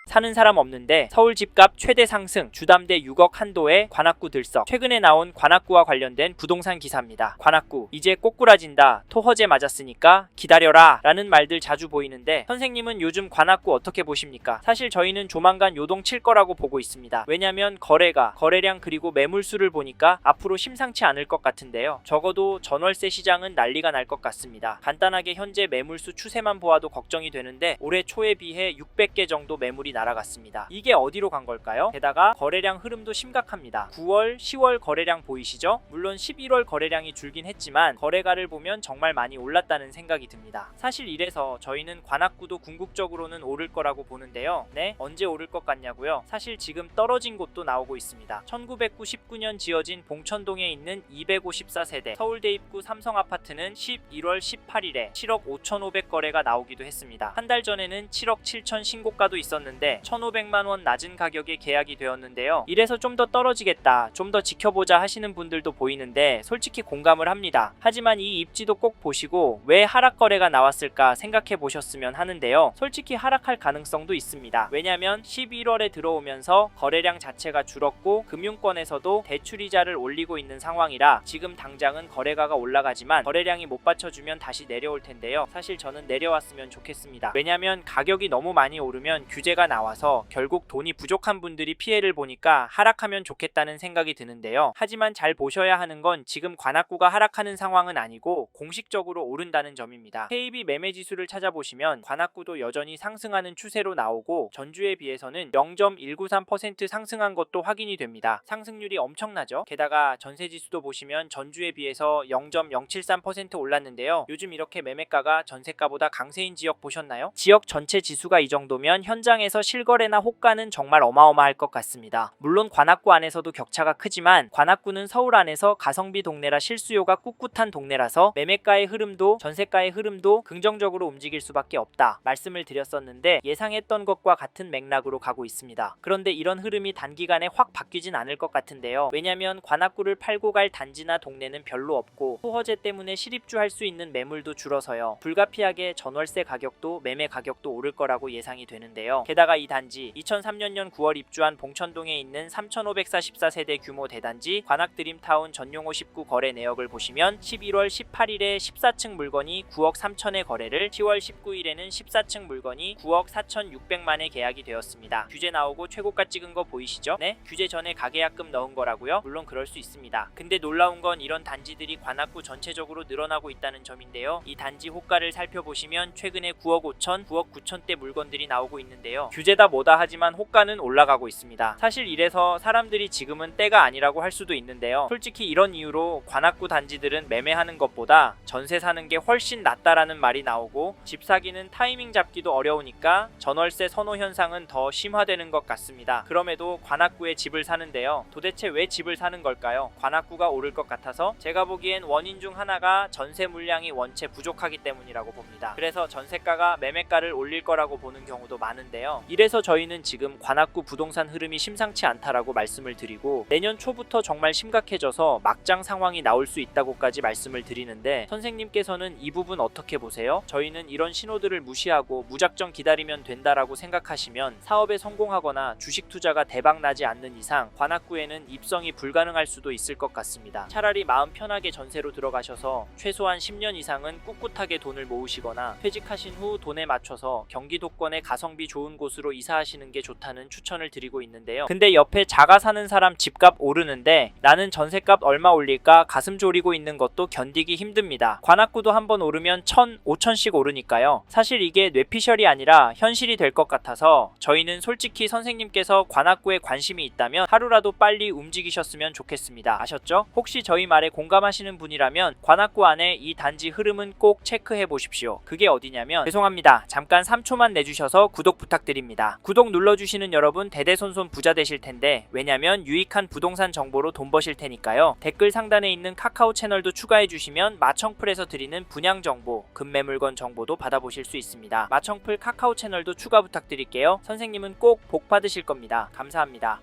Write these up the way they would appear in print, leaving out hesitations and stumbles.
사는 사람 없는데 서울 집값 최대 상승, 주담대 6억 한도에 관악구 들썩. 최근에 나온 관악구와 관련된 부동산 기사입니다. 관악구 이제 꼬꾸라진다, 토허제 맞았으니까 기다려라 라는 말들 자주 보이는데 선생님은 요즘 관악구 어떻게 보십니까? 사실 저희는 조만간 요동 칠 거라고 보고 있습니다. 왜냐면 거래량 그리고 매물수를 보니까 앞으로 심상치 않을 것 같은데요. 적어도 전월세 시장은 난리가 날 것 같습니다. 간단하게 현재 매물수 추세만 보아도 걱정이 되는데 올해 초에 비해 600개 정도 매물이 날아갔습니다. 이게 어디로 간 걸까요? 게다가 거래량 흐름도 심각합니다. 9월, 10월 거래량 보이시죠? 물론 11월 거래량이 줄긴 했지만 거래가를 보면 정말 많이 올랐다는 생각이 듭니다. 사실 이래서 저희는 관악구도 궁극적으로는 오를 거라고 보는데요. 네? 언제 오를 것 같냐고요? 사실 지금 떨어진 곳도 나오고 있습니다. 1999년 지어진 봉천동에 있는 254세대 서울대 입구 삼성아파트는 11월 18일에 7억 5,500 거래가 나오기도 했습니다. 한 달 전에는 7억 7천 신고가도 있었는데 1,500만원 낮은 가격에 계약이 되었는데요. 이래서 좀 더 떨어지겠다, 좀 더 지켜보자 하시는 분들도 보이는데 솔직히 공감을 합니다. 하지만 이 입지도 꼭 보시고 왜 하락 거래가 나왔을까 생각해 보셨으면 하는데요. 솔직히 하락할 가능성도 있습니다. 왜냐면 11월에 들어오면서 거래량 자체가 줄었고 금융권에서도 대출이자를 올리고 있는 상황이라 지금 당장은 거래가가 올라가지만 거래량이 못 받쳐주면 다시 내려올 텐데요. 사실 저는 내려왔으면 좋겠습니다. 왜냐면 가격이 너무 많이 오르면 규제가 나와서 결국 돈이 부족한 분들이 피해를 보니까 하락하면 좋겠다는 생각이 드는데요. 하지만 잘 보셔야 하는 건 지금 관악구가 하락하는 상황은 아니고 공식적으로 오른다는 점입니다. KB 매매지수를 찾아보시면 관악구도 여전히 상승하는 추세로 나오고 전주에 비해서는 0.193% 상승한 것도 확인이 됩니다. 상승률이 엄청나죠? 게다가 전세지수도 보시면 전주에 비해서 0.073% 올랐는데요. 요즘 이렇게 매매가가 전세가보다 강세인 지역 보셨나요? 지역 전체 지수가 이 정도면 현장에서 실거래나 호가는 정말 어마어마할 것 같습니다. 물론 관악구 안에서도 격차가 크지만 관악구는 서울 안에서 가성비 동네라 실수요가 꿋꿋한 동네라서 매매가의 흐름도 전세가의 흐름도 긍정적으로 움직일 수밖에 없다 말씀을 드렸었는데 예상했던 것과 같은 맥락으로 가고 있습니다. 그런데 이런 흐름이 단기간에 확 바뀌진 않을 것 같은데요. 왜냐면 관악구를 팔고 갈 단지나 동네는 별로 없고 토허제 때문에 실입주할 수 있는 매물도 줄어서요. 불가피하게 전월세 가격도 매매 가격도 오를 거라고 예상이 되는데요. 게다가 이 단지 2003년 9월 입주한 봉천동에 있는 3,544세대 규모 대단지 관악드림타운 전용호 19 거래 내역을 보시면 11월 18일에 14층 물건이 9억 3천에 거래를 10월 19일에는 14층 물건이 9억 4,600만에 계약이 되었습니다. 규제 나오고 최고가 찍은 거 보이시죠? 네? 규제 전에 가계약금 넣은 거라고요? 물론 그럴 수 있습니다. 근데 놀라운 건 이런 단지들이 관악구 전체적으로 늘어나고 있다는 점인데요. 이 단지 호가를 살펴보시면 최근에 9억 5천, 9억 9천대 물건들이 나오고 있는데요. 규제다 뭐다 하지만 호가는 올라가고 있습니다. 사실 이래서 사람들이 지금은 때가 아니라고 할 수도 있는데요. 솔직히 이런 이유로 관악구 단지들은 매매하는 것보다 전세 사는 게 훨씬 낫다라는 말이 나오고 집 사기는 타이밍 잡기도 어려우니까 전월세 선호 현상은 더 심화되는 것 같습니다. 그럼에도 관악구에 집을 사는데요. 도대체 왜 집을 사는 걸까요? 관악구가 오를 것 같아서 제가 보기엔 원인 중 하나가 전세 물량이 원체 부족하기 때문이라고 봅니다. 그래서 전세가가 매매가를 올릴 거라고 보는 경우도 많은데요. 이래서 저희는 지금 관악구 부동산 흐름이 심상치 않다라고 말씀을 드리고 내년 초부터 정말 심각해져서 막장 상황이 나올 수 있다고까지 말씀을 드리는데 선생님께서는 이 부분 어떻게 보세요? 저희는 이런 신호들을 무시하고 무작정 기다리면 된다라고 생각하시면 사업에 성공하거나 주식 투자가 대박 나지 않는 이상 관악구에는 입성이 불가능할 수도 있을 것 같습니다. 차라리 마음 편하게 전세로 들어가셔서 최소한 10년 이상은 꿋꿋하게 돈을 모으시거나 퇴직하신 후 돈에 맞춰서 경기도권의 가성비 좋은 곳으로 이사하시는 게 좋다는 추천을 드리고 있는데요. 근데 옆에 자가 사는 사람 집값 오르는데 나는 전세값 얼마 올릴까 가슴 졸이고 있는 것도 견디기 힘듭니다. 관악구도 한번 오르면 1,000, 5천씩 오르니까요. 사실 이게 뇌피셜이 아니라 현실이 될 것 같아서 저희는 솔직히 선생님께서 관악구에 관심이 있다면 하루라도 빨리 움직이셨으면 좋겠습니다. 아셨죠? 혹시 저희 말에 공감하시는 분이라면 관악구 안에 이 단지 흐름은 꼭 체크해 보십시오. 그게 어디냐면 죄송합니다. 잠깐 3초만 내주셔서 구독 부탁드립니다. 구독 눌러주시는 여러분 대대손손 부자 되실 텐데 왜냐면 유익한 부동산 정보로 돈 버실 테니까요. 댓글 상단에 있는 카카오 채널도 추가해 주시면 마청풀에서 드리는 분양 정보, 급매물건 정보도 받아보실 수 있습니다. 마청풀 카카오 채널도 추가 부탁드릴게요. 선생님은 꼭 복 받으실 겁니다. 감사합니다.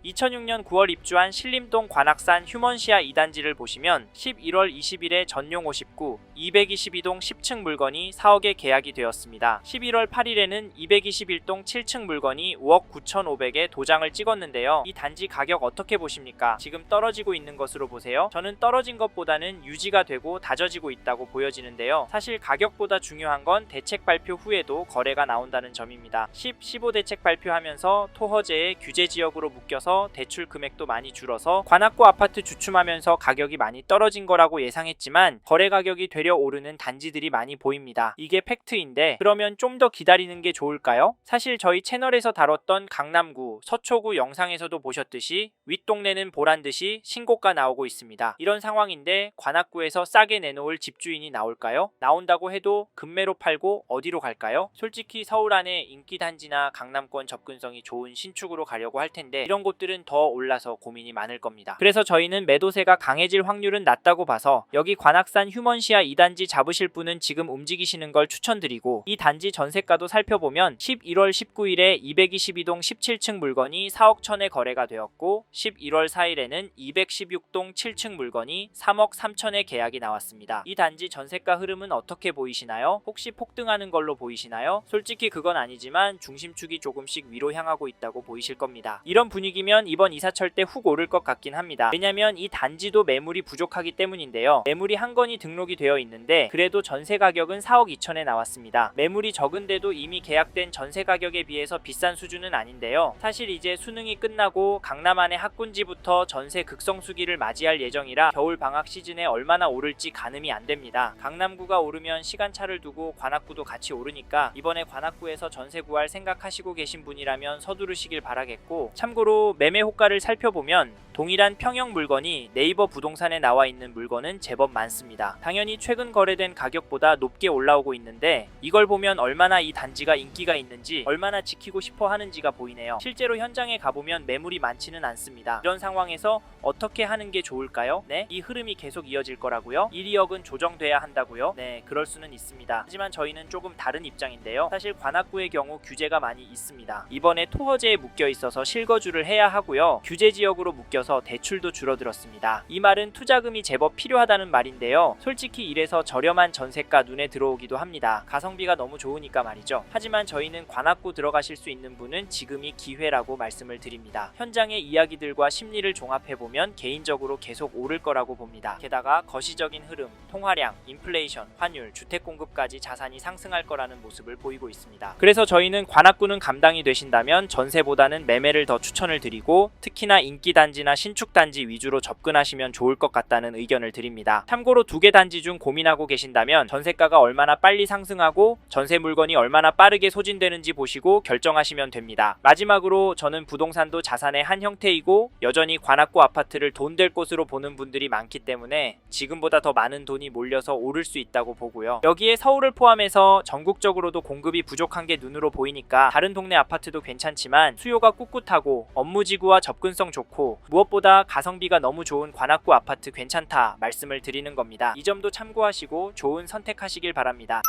2006년 9월 입주한 신림동 관악산 휴먼시아 2단지를 보시면 11월 20일에 전용 59, 222동 10층 물건이 4억에 계약이 되었습니다. 11월 8일에는 221동 7층 물건이 5억 9,500에 도장을 찍었는데요. 이 단지 가격 어떻게 보십니까? 지금 떨어지고 있는 것으로 보세요. 저는 떨어진 것보다는 유지가 되고 다져지고 있다고 보여지는데요. 사실 가격보다 중요한 건 대책 발표 후에도 거래가 나온다는 점입니다. 15 대책 발표하면서 토허제의 규제 지역으로 묶여서 대출 금액도 많이 줄어서 관악구 아파트 주춤하면서 가격이 많이 떨어진 거라고 예상했지만 거래 가격이 되려 오르는 단지들이 많이 보입니다. 이게 팩트인데 그러면 좀 더 기다리는 게 좋을까요? 사실 저희 채널에서 다뤘던 강남구, 서초구 영상에서도 보셨듯이 윗동네는 보란듯이 신고가 나오고 있습니다. 이런 상황인데 관악구에서 싸게 내놓을 집주인이 나올까요? 나온다고 해도 급매로 팔고 어디로 갈까요? 솔직히 서울 안에 인기 단지나 강남권 접근성이 좋은 신축으로 가려고 할 텐데 이런 곳들은 더 올라서 고민이 많을 겁니다. 그래서 저희는 매도세가 강해질 확률은 낮다고 봐서 여기 관악산 휴먼시아 2단지 잡으실 분은 지금 움직이시는 걸 추천드리고 이 단지 전세가도 살펴보면 11월 19일에 222동 17층 물건이 4억 1천에 거래가 되었고 11월 4일에는 216동 7층 물건이 3억 3천에 계약이 나왔습니다. 이 단지 전세가 흐름은 어떻게 보이시나요? 혹시 폭등하는 걸로 보이시나요? 솔직히 그건 아니지만 중심축이 조금씩 위로 향하고 있다고 보이실 겁니다. 이런 분위기면 이번 이사철 때 훅 오를 것 같긴 합니다. 왜냐면 이 단지도 매물이 부족하기 때문인데요. 매물이 한 건이 등록이 되어 있는데 그래도 전세 가격은 4억 2천에 나왔습니다. 매물이 적은데도 이미 계약된 전세 가격에 비해서 비싼 수준은 아닌데요. 사실 이제 수능이 끝나고 강남 안의 학군지부터 전세 극성수기를 맞이할 예정이라 겨울 방학 시즌에 얼마나 오를지 가늠이 안 됩니다. 강남구가 오르면 시간차를 두고 관악구도 같이 오르니까 이번에 관악구에서 전세 구할 생각하시고 계신 분이라면 서두르시길 바라겠고, 참고로 매매 호가를 살펴보면 동일한 평형 물건이 네이버 부동산에 나와 있는 물건은 제법 많습니다. 당연히 최근 거래된 가격보다 높게 올라오고 있는데 이걸 보면 얼마나 이 단지가 인기가 있는지, 얼마나 지키고 싶어 하는지가 보이네요. 실제로 현장에 가보면 매물이 많지는 않습니다. 이런 상황에서 어떻게 하는 게 좋을까요? 네, 이 흐름이 계속 이어질 거라고요? 1,2억은 조정돼야 한다고요? 네, 그럴 수는 있습니다. 하지만 저희는 조금 다른 입장인데요. 사실 관악구의 경우 규제가 많이 있습니다. 이번에 토허제에 묶여 있어서 실거주를 해야 하고요. 규제 지역으로 묶여서 대출도 줄어들었습니다. 이 말은 투자금이 제법 필요하다는 말인데요. 솔직히 이래서 저렴한 전세가 눈에 들어오기도 합니다. 가성비가 너무 좋으니까 말이죠. 하지만 저희는 관악구 들어가실 수 있는 분은 지금이 기회라고 말씀을 드립니다. 현장의 이야기들과 심리를 종합해보면 개인적으로 계속 오를 거라고 봅니다. 게다가 거시적인 흐름, 통화량, 인플레이션, 환율, 주택 공급까지 자산이 상승할 거라는 모습을 보이고 있습니다. 그래서 저희는 관악구는 감당이 되신다면 전세보다는 매매를 더 추천을 드리고, 특히나 인기 단지나 신축 단지 위주로 접근하시면 좋을 것 같다는 의견을 드립니다. 참고로 두 개 단지 중 고민하고 계신다면 전세가가 얼마나 빨리 상승하고 전세 물건이 얼마나 빠르게 소진되는지 보시고 결정하시면 됩니다. 마지막으로 저는 부동산도 자산의 한 형태이고 여전히 관악구 아파트를 돈 될 곳으로 보는 분들이 많기 때문에 지금보다 더 많은 돈이 몰려서 오를 수 있다고 보고요. 여기에 서울을 포함해서 전국적으로도 공급이 부족한 게 눈으로 보이니까 다른 동네 아파트도 괜찮지만 수요가 꿋꿋하고 업무지구와 접근성 좋고 무엇보다 가성비가 너무 좋은 관악구 아파트 괜찮다 말씀을 드리는 겁니다. 이 점도 참고하시고 좋은 선택하시길 바랍니다.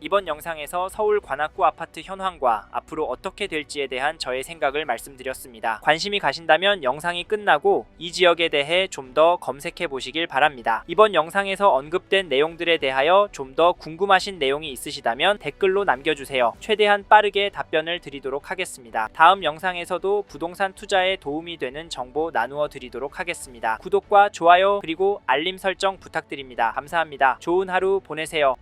이번 영상에서 서울 관악구 아파트 현황과 앞으로 어떻게 될지에 대한 저의 생각을 말씀드렸습니다. 관심이 가신다면 영상이 끝나고 이 지역에 대해 좀 더 검색해 보시길 바랍니다. 이번 영상에서 언급된 내용들에 대하여 좀 더 궁금하신 내용이 있으시다면 댓글로 남겨주세요. 최대한 빠르게 답변을 드리도록 하겠습니다. 다음 영상에서도 부동산 투자에 도움이 되는 정보 나누어 드리도록 하겠습니다. 구독과 좋아요 그리고 알림 설정 부탁드립니다. 감사합니다. 좋은 하루 보내세요.